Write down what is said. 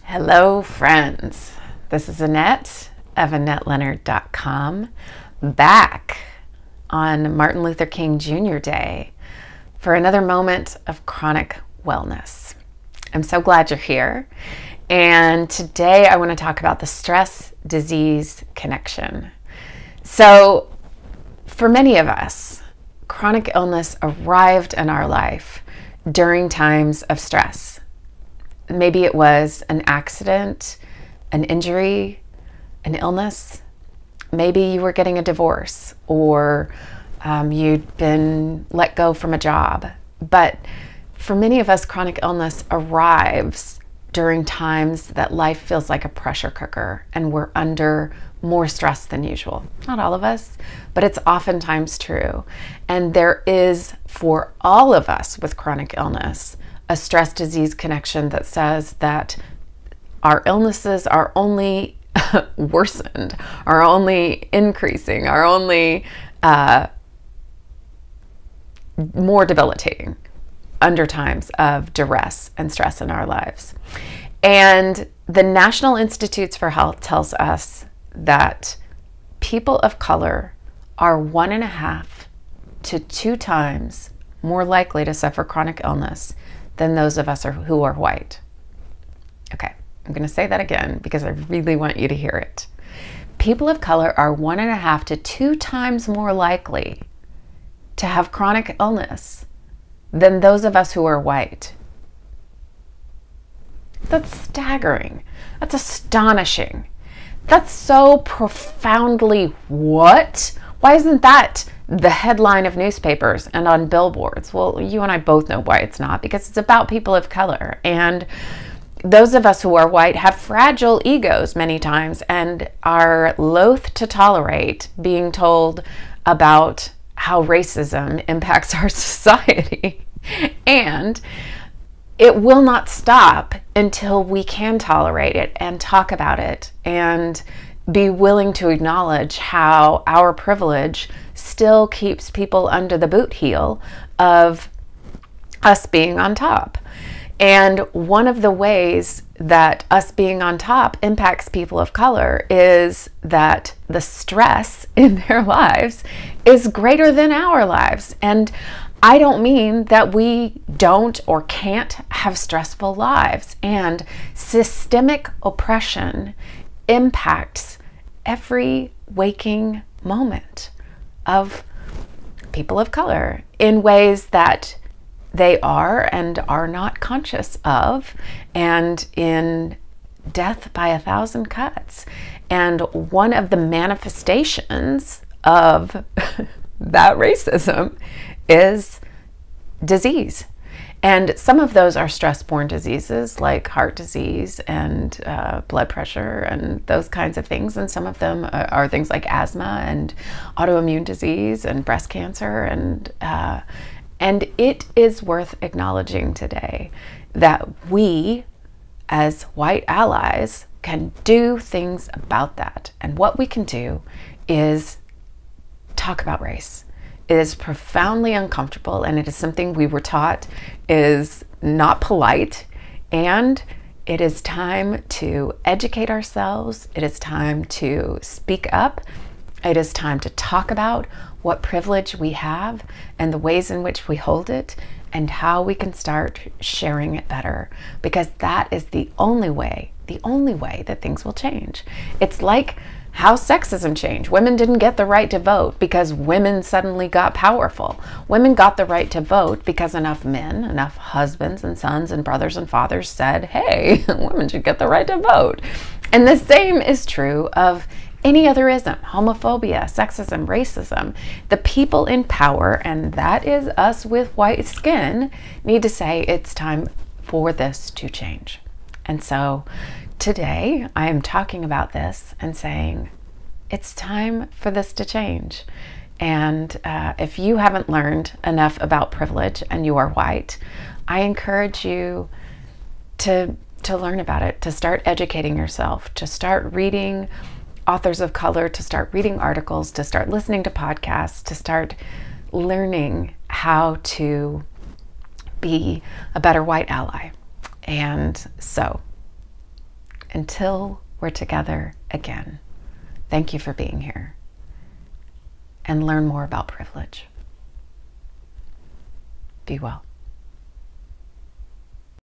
Hello, friends. This is Annette of AnnetteLeonard.com, back on Martin Luther King Jr. Day for another moment of chronic wellness. I'm so glad you're here. And today I want to talk about the stress-disease connection. So, for many of us, chronic illness arrived in our life during times of stress. Maybe it was an accident, an injury, an illness. Maybe you were getting a divorce or you'd been let go from a job. But for many of us, chronic illness arrives during times that life feels like a pressure cooker and we're under more stress than usual. Not all of us, but it's oftentimes true. And there is, for all of us with chronic illness, a stress-disease connection that says that our illnesses are only worsened, are only increasing, are only more debilitating under times of duress and stress in our lives. And the National Institutes for Health tells us that people of color are 1.5 to 2 times more likely to suffer chronic illness than those of us who are white. Okay, I'm going to say that again because I really want you to hear it. People of color are 1.5 to 2 times more likely to have chronic illness than those of us who are white. That's staggering. That's astonishing. That's so profoundly what? Why isn't that the headline of newspapers and on billboards? Well, you and I both know why it's not, because it's about people of color. And those of us who are white have fragile egos many times and are loath to tolerate being told about how racism impacts our society. And it will not stop until we can tolerate it and talk about it and be willing to acknowledge how our privilege still keeps people under the boot heel of us being on top. And one of the ways that us being on top impacts people of color is that the stress in their lives is greater than our lives. And I don't mean that we don't or can't have stressful lives. And systemic oppression impacts every waking moment of people of color in ways that they are and are not conscious of, and in death by 1,000 cuts. And one of the manifestations of that racism is disease. And some of those are stress-borne diseases like heart disease and blood pressure and those kinds of things. And some of them are things like asthma and autoimmune disease and breast cancer. And it is worth acknowledging today that we, as white allies, can do things about that. And what we can do is talk about race. It is profoundly uncomfortable, and it is something we were taught is not polite, and it is time to educate ourselves. It is time to speak up. It is time to talk about what privilege we have and the ways in which we hold it and how we can start sharing it better, because that is the only way that things will change. It's like how sexism changed. Women didn't get the right to vote because women suddenly got powerful. Women got the right to vote because enough men, enough husbands and sons and brothers and fathers said, hey, women should get the right to vote. And the same is true of any other ism: homophobia, sexism, racism. The people in power, and that is us with white skin, need to say it's time for this to change. And so today I am talking about this and saying it's time for this to change. And if you haven't learned enough about privilege and you are white, I encourage you to learn about it, to start educating yourself, to start reading authors of color, to start reading articles, to start listening to podcasts, to start learning how to be a better white ally. And so Until we're together again, thank you for being here, and learn more about privilege. Be well.